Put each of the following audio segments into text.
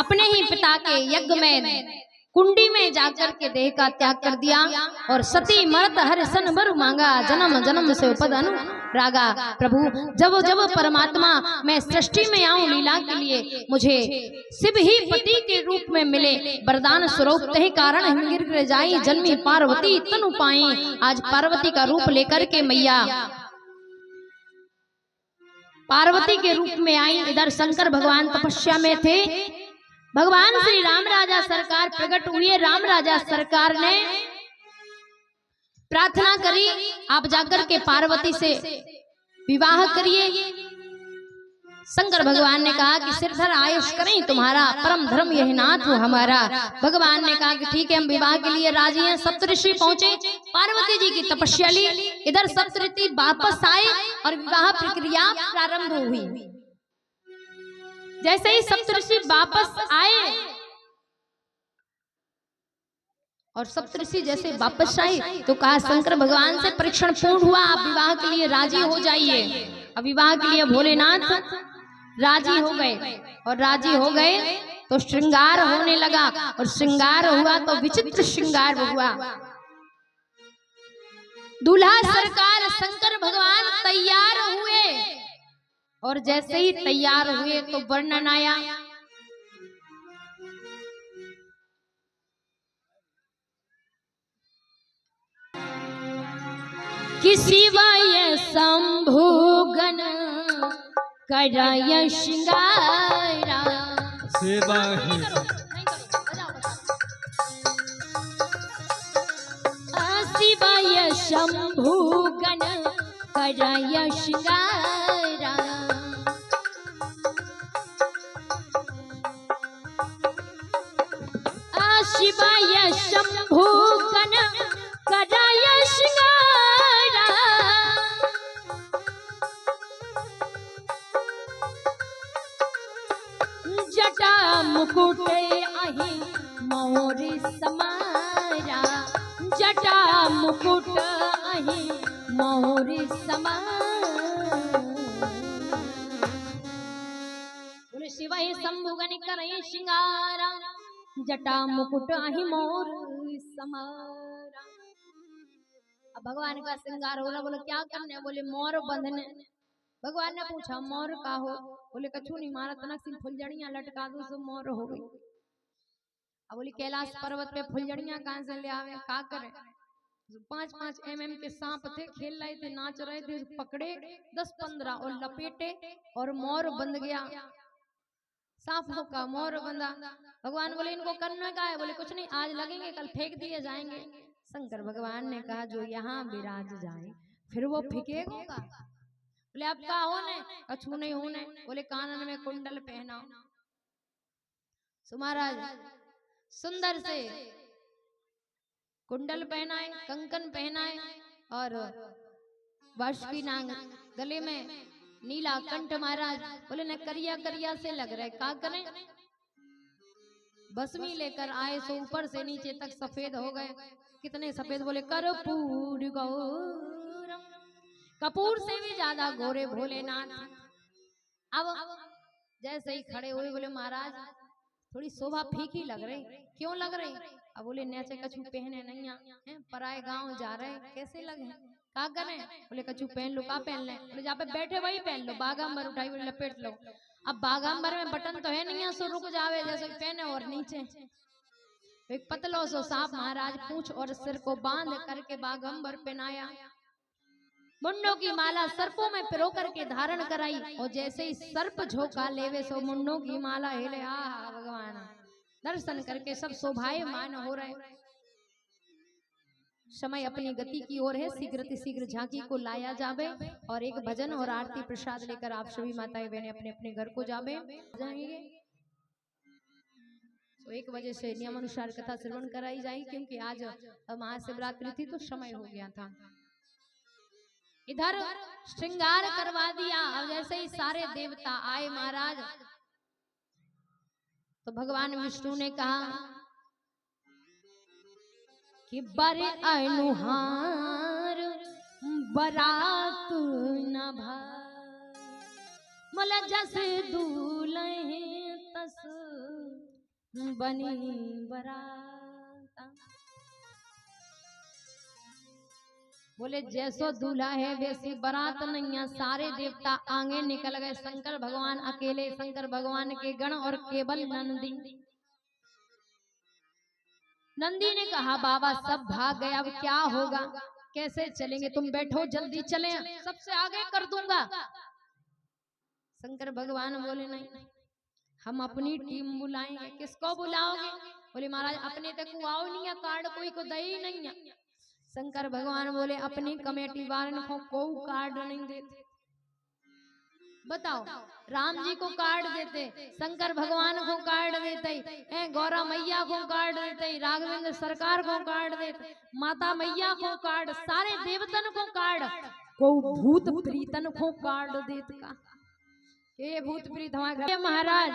अपने ही पिता के यज्ञ में कुंडी में जाकर के देह का त्याग कर दिया और सती मरत हर सन बर मांगा, जन्म जन्म से उपद अनुरागा। प्रभु जब जब परमात्मा मैं सृष्टि में आऊं लीला के लिए, मुझे शिव ही पति के रूप में मिले, वरदान स्वरूप तहि कारण हिमगिर गिर जाई, जन्मी पार्वती तनु पाई। आज पार्वती का रूप लेकर के मैया पार्वती के रूप में आई। इधर शंकर भगवान तपस्या में थे, भगवान श्री राम राजा सरकार प्रकट हुए। राम राजा सरकार ने प्रार्थना करी, आप जाकर के पार्वती से विवाह करिए। शंकर भगवान ने कहा कि सिरधर आयुष करें तुम्हारा, परम धर्म यही नाथ हो हमारा। भगवान ने कहा कि ठीक है, हम विवाह के लिए राजी हैं। सप्तऋषि पहुंचे, पार्वती जी की तपस्या ली। इधर सप्तऋषि वापस आए और विवाह प्रक्रिया प्रारंभ हुई। जैसे ही सप्तऋषि वापस आए और सप्तऋषि जैसे वापस आए तो कहा शंकर भगवान से परीक्षण पूर्ण हुआ, आप विवाह के लिए राजी हो जाइए। अब विवाह के लिए भोलेनाथ राजी हो गए और राजी हो गए तो श्रृंगार होने लगा और श्रृंगार हुआ तो विचित्र श्रृंगार हुआ। दूल्हा सरकार शंकर भगवान तैयार हुए और जैसे ही तैयार हुए तो वर्णन आया, कि शिवाय शंभुगन कराय श्रृंगारा। शिवाय शंभुगन कराय श्रृंगारा। शिवाय शंभुगन कराय श्रृंगारा। जटा मुकुट अहि मोर समारा, जटा मुकुट अहि मोर समारा। बोले शिवाय शंभुगन कराय श्रृंगारा, जटा मुकुट अहि मोर समारा। अब भगवान का श्रृंगार हो रहा, बोले क्या करने? बोले मोर बंधने। भगवान ने पूछा मोर का हो? बोले कछु नहीं, मारा तनक सिंह फुलझड़ियां लटका दो सो मोर हो गई। अब बोली कैलाश पर्वत पे फुलझड़ियां कहां से ले आवे, का करे? 5-5 mm के सांप थे, खेल रहे थे, नाच रहे थे, पकड़े 10-15 और लपेटे और मोर बंध गया। सांपों का मोर बंधा। भगवान बोले इनको करने का है? बोले कुछ नहीं, आज लगेंगे कल फेंक दिए जाएंगे। शंकर भगवान ने कहा जो यहाँ विराज जाए फिर वो फेंकेगा। बोले अब का होने? कछु नहीं होने। बोले कानन में कुंडल पहनाओ। महाराज सुंदर से कुंडल पहनाए, कंकन पहनाए और बाष्पी नांग गले में नीला कंठ। महाराज बोले न करिया करिया से लग रहे, का करें? भस्मी लेकर आए सो ऊपर से नीचे तक सफेद हो गए। कितने सफेद? बोले कर्पूर गौरम, कपूर से भी ज्यादा गोरे भोलेनाथ। अब जैसे ही खड़े हुए बोले महाराज थोड़ी शोभा फीकी लग रही। क्यों लग रही? अब बोले नीचे कछु पहने नहीं है, पराए गांव जा रहे, कैसे लगे? का करें? बोले कछु पहन लो। का पहन ले? बोले जहाँ पे बैठे वही पहन लो। बागाम्बर उठाई, बोले लपेट लो। अब बागाम्बर में बटन तो है नहीं है, सो रुक जावे जैसे पहने। और नीचे एक पतलो सो सांप महाराज पूंछ और सिर को बांध करके बागाम्बर पहनाया। मुंडों की माला सर्पों में पिरो करके धारण कराई और जैसे ही सर्प झोंका लेवे सो मुंडों की माला हिले। आहा भगवान दर्शन करके सब शोभायमान हो रहे। समय अपनी गति की ओर है, शीघ्र झांकी को लाया जावे और एक भजन और आरती प्रसाद लेकर आप सभी माताएं बहनें अपने अपने घर को जावे जाएंगे। तो 1 बजे से नियम अनुसार कथा श्रवण कराई जाएगी, क्योंकि आज महाशिवरात्रि थी तो समय हो गया था। इधर श्रृंगार करवा दिया और जैसे ही सारे देवता आए महाराज तो भगवान विष्णु ने कहा कि बड़े अनुहार बरात न भाई, मोला जस दूल्हे तस बनी बरात। बोले जैसो दूल्हा है वैसी बारात नहीं है। सारे देवता आगे निकल गए, शंकर भगवान अकेले, शंकर भगवान के गण और केवल नंदी। नंदी ने कहा बाबा सब भाग गए, अब क्या होगा, कैसे चलेंगे, तुम बैठो जल्दी चलें, सबसे आगे कर दूंगा। शंकर भगवान बोले नहीं, हम अपनी टीम बुलाएंगे। किसको बुलाओगे? बोले महाराज अपने तक आओ नहीं है, कार्ड कोई को दे ही नहीं है। शंकर भगवान बोले अपनी कमेटी वालों को कोई कार्ड नहीं देते। बताओ, राम जी को कार्ड देते, शंकर भगवान को कार्ड देते, गौरा मैया को कार्ड देते, राघवेंद्र सरकार को कार्ड देते, माता मैया को कार्ड, सारे देवतन को कार्ड, को भूत प्रीतन को कार्ड देत का। ये भूत प्रीत हमारे महाराज।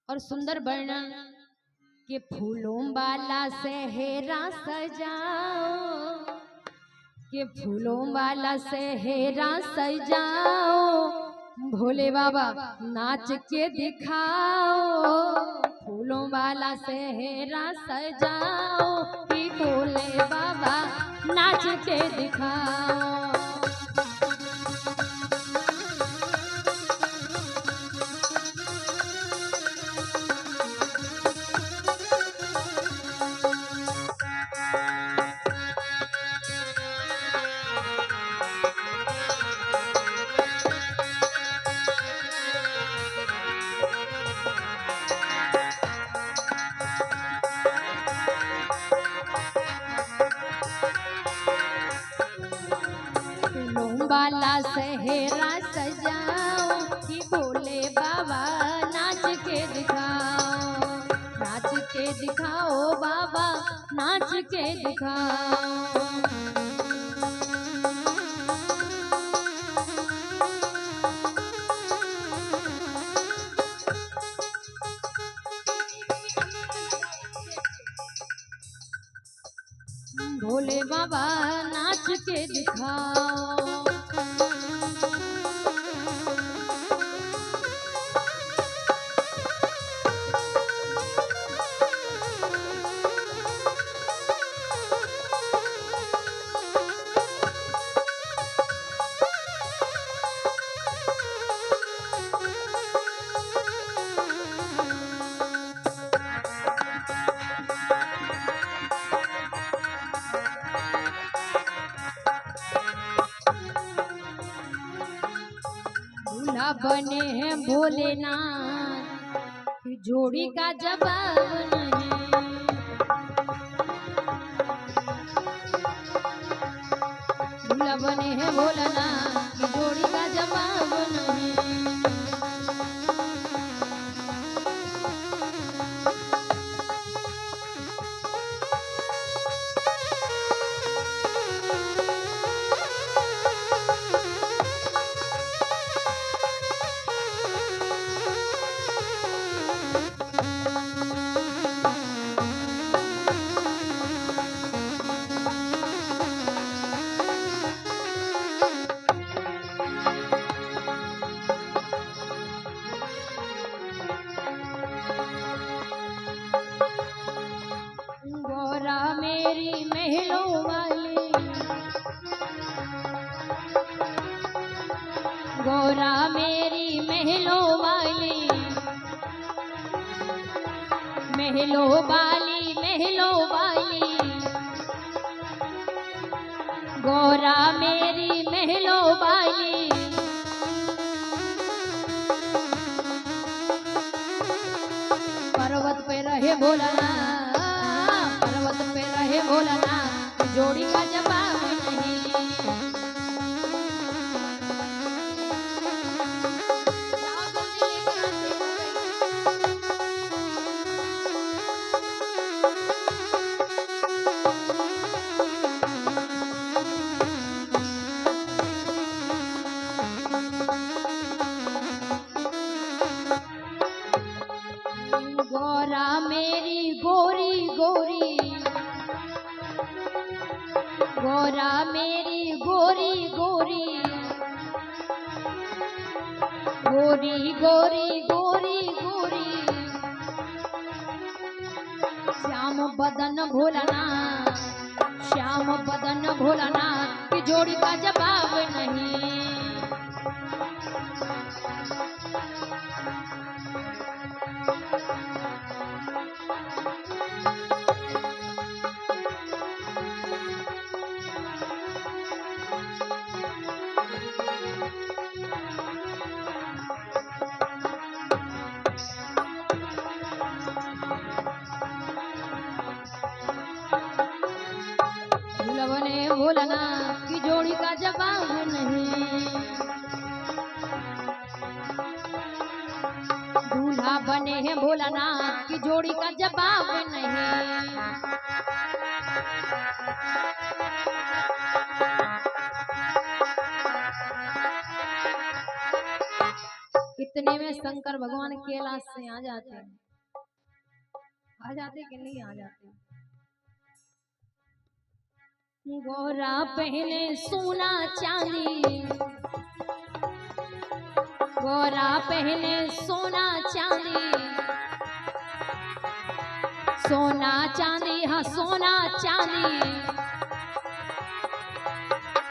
और सुंदर वर्णन के फूलों वाला सेहरा सजाओ, के फूलों वाला सेहरा सजाओ, भोले बाबा नाच के दिखाओ, फूलों वाला सेहरा सजाओ, कि भोले बाबा नाच के दिखाओ। वाला सेहरा सजाओ, कि भोले बाबा नाच के दिखाओ, नाच के दिखाओ बाबा, नाच के दिखाओ। भोले बाबा नाच के दिखाओ। बने हैं भोलेनाथ, जोड़ी का जवाब नहीं। दूल्हा बने हैं भोलेनाथ, जोड़ी का जवाब नहीं। मेरी महलों वाली, गौरा मेरी महलों वाली, महलों वाली, महलों वाली, गौरा मेरी महलों वाली। पर्वत पे रहे भोलानाथ, पर्वत पे रहे भोलानाथ, जोड़ी का जवाब नहीं। गौरा मेरी गोरी गोरी, गौरा गोरी गोरी गोरी गोरी श्याम बदन भोलाना, श्याम बदन भोलाना की जोड़ी का जवाब नहीं। भोलाना की जोड़ी का जवाब नहीं। दूल्हा बने हैं भोलाना की जोड़ी का जवाब नहीं। कितने में शंकर भगवान कैलाश से आ जाते हैं, आ जाते कि नहीं आ जाते। गोरा पहने सोना चांदी, गोरा पहने सोना चांदी, सोना चांदी हाँ सोना चांदी,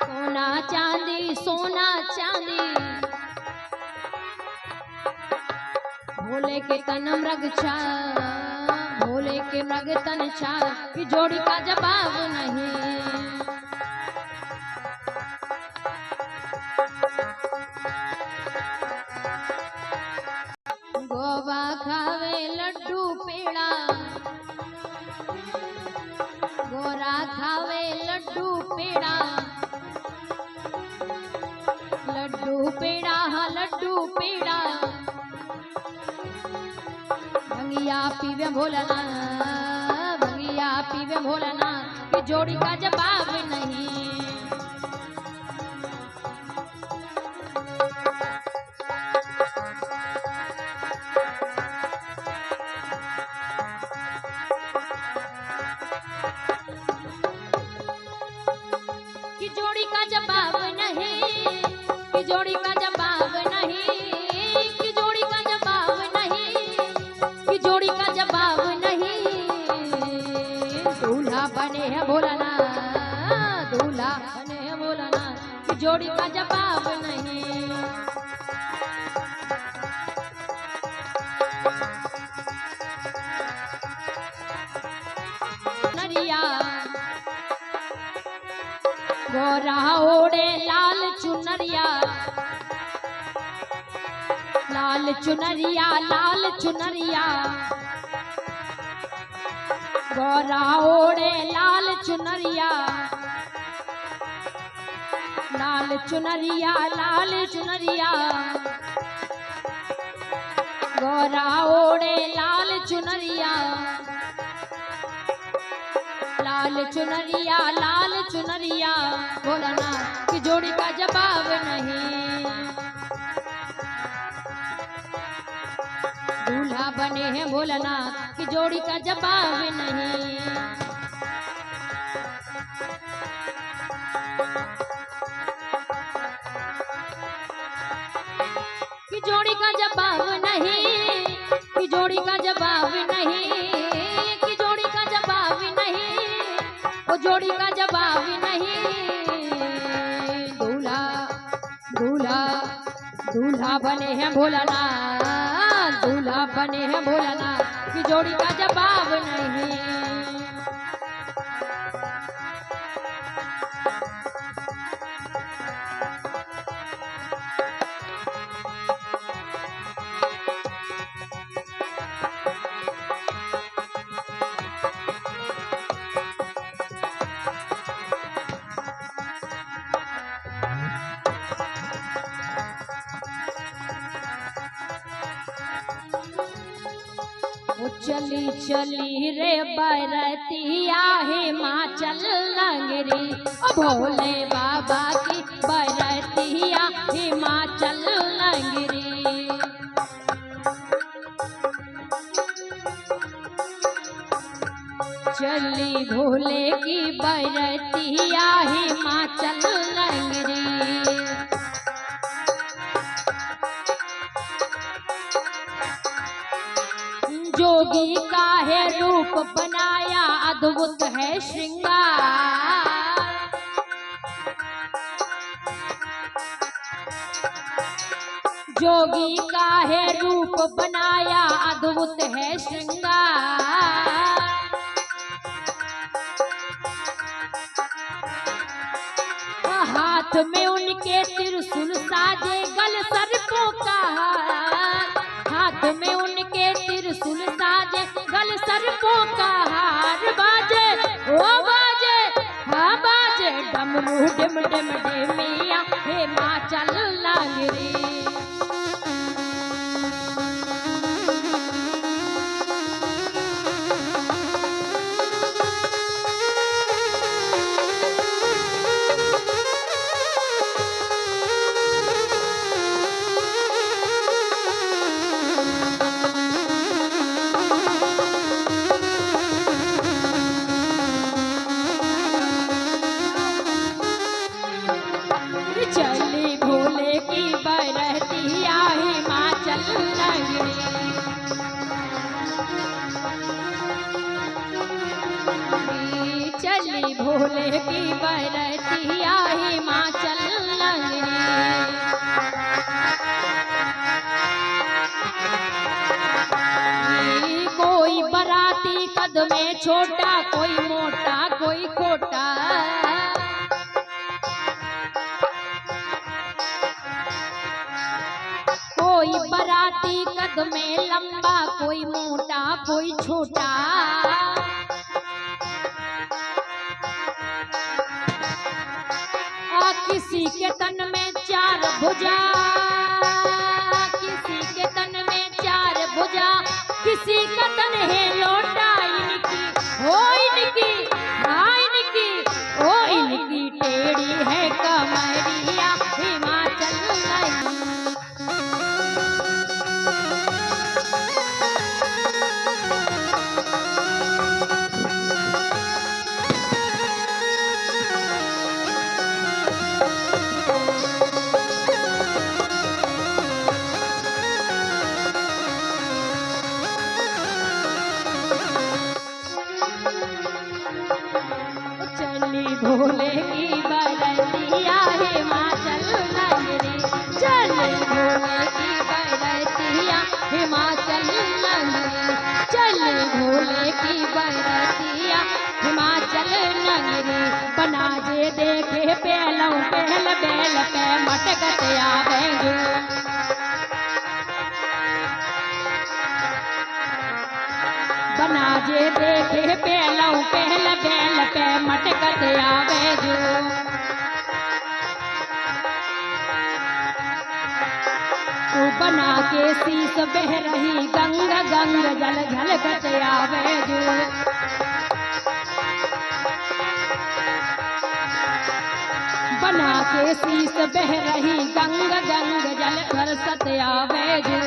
सोना चांदी सोना चांदी। भोले के तन मृग छा, भोले के मृग तन छा की जोड़ी का जवाब नहीं। गोवा खावे लड्डू पेड़ा, गोरा खावे लड्डू पेड़ा, लड्डू पेड़ा हाँ लड्डू पेड़ा। भंगिया पीवे भोलाना, भंगिया पीवे भोलाना की जोड़ी का जवाब नहीं। की जोड़ी का जवाब नहीं, की जोड़ी का जवाब नहीं, की जोड़ी का जवाब नहीं, की जोड़ी का जवाब नहीं। दूल्हा बने हैं भोलाना, दूल्हा बने हैं भोलाना की जोड़ी का जवाब नहीं। नरिया गोरा ओढ़े लाल चुनरिया, लाल चुनरिया लाल चुनरिया। गोरा ओढ़े लाल चुनरिया, लाल चुनरिया लाल चुनरिया। गोरा ओढ़े लाल चुनरिया, लाल चुनरिया लाल चुनरिया। भोलाना की जोड़ी का जवाब नहीं। दूल्हा बने हैं भोलाना की जोड़ी का जवाब नहीं। की जोड़ी का जवाब नहीं, की जोड़ी का जवाब नहीं, की जोड़ी का जवाब नहीं, वो जोड़ी का जवाब नहीं। दूल्हा दूल्हा दूल्हा बने हैं भोलाना, दूल्हा बने हैं भोलाना की जोड़ी का जवाब नहीं। चली चली रे बरतिया हिमाचल नगरी, भोले बाबा की बरतिया हिमाचल नगरी। चली भोले की बरतिया हिमाचल नगरी। जोगी का है रूप बनाया अद्भुत है श्रृंगार। जोगी का है रूप बनाया अद्भुत है श्रृंगार। हाथ में उनके त्रिशूल साजे गल सर्पों का हार। हाथ में उनके त्रिशूल साजे गल सर्पों का हार। बाजे ओ बाजे हाँ बाजे डमरू डिम डिम डिमिया हे माँ चल लांगरी। चली भोले की बरतिया हिमाचल नगरी। चली भोले की बरतिया हिमाचल नगरी। कोई बराती कद में छोटा कोई मोटा कोई खोटा। कोई बराती कद में लंबा कोई मोटा कोई छोटा। किसी के तन में चार भुजा, किसी के तन में चार भुजा, किसी का तन है लोटा। इनकी हो इनकी हाँ इनकी ओ इनकी टेढ़ी है कमरिया हिमाचल नगरी। भोले की बरतिया हिमाचल नगरी। चले भोले की बरतिया हिमाचल नगरी। चले भोले की बरतिया हिमाचल नगरी। बना जे देखे पहलों पहल बेल पे मटकत आवेंगे। बना जे देखे पहलों पहल बेल पे मटकत आवे जो। तू बना के शीस बह रही गंग गंग जल झलकत आवे जो। बना के शीस बह रही गंग गंग जल बरसत आवे जो।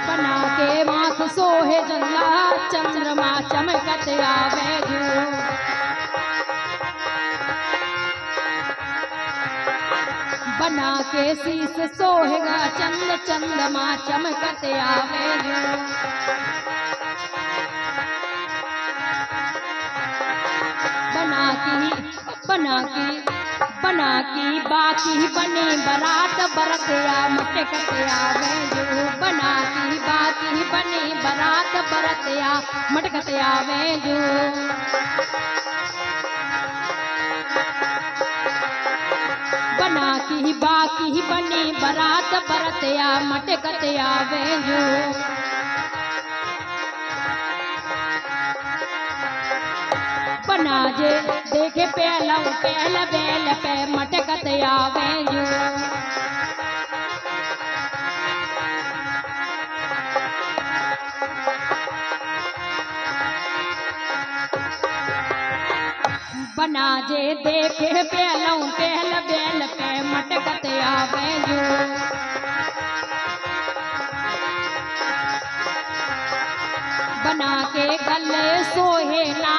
बना के माथ सोहे जंगा चंद्रमा चमकत आवे जो। बना के शीस सोहेगा चंद चंद्रमा चमकत आवे जो। बना की बाकी बने बरात बरतिया मटकत आवे जो। बना की बाकी बने बरात बरतिया मटकत आवे जो। बना की बाकी बने बरात बरतिया मटकत आवे जो। बना जे देखे पहला पहल बेल पे मटकत आवे जो। बना जे देखे पहला पहल बेल पे मटकत आवे जो। बना के गले सोहे ना